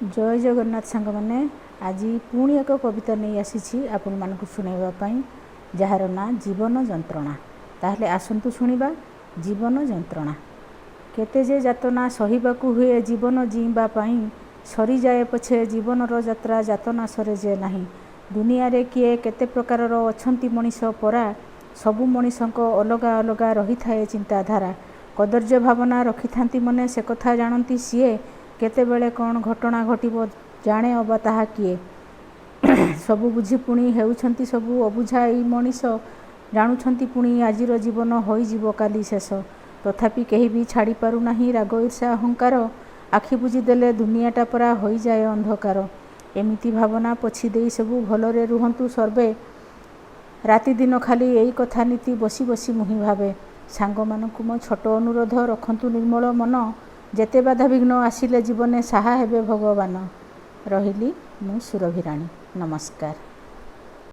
जय जगन्नाथ सांग मैंने आज पुणी एक कविता नहीं आसी आपण मानक शुणाइवाई जार ना जीवन जंत्रणा। ताहले आसंतु शुणिबा जीवन जंत्रणा। केते जे जातना सहिबाकु हुए जीवन जीवा पाई, सरी जाए पछे जीवनर यात्रा जातना सरे जे नाही। दुनिया रे किए केते प्रकारर अछंती मनीष परा, सबु मनीषक अलगा अलगा रही थाए चिंताधारा। कदर्य भावना रखि थांती मने से कथा जानती सीए, केतेबेले कौन घटना घटिब जाने अबा ताहा किए। सबु बुझी पुणी हेउछंती सबु अबुझा एई मनीष, जानुछंती पुणी आजिर जीवन होई जीव काली शेष। तथापि केही भी छाड़ी पारु नाही राग ईर्षा अहंकार, आखि बुझी देले दुनियाटा परा होई जाए अंधकार। एमिति भावना पछी देई सबु भलरे रुहंतु सर्वे, राति दिन खाली एई कथा नीति बसी बसी मुहि भावे। सांग मानकु मो छोट अनुरोध, रखंतु निर्मल मन, जेते बाधा विघ्न आसिले जीवने साहा हेबे भगवान। रहिली मु सुरभिराणी। नमस्कार।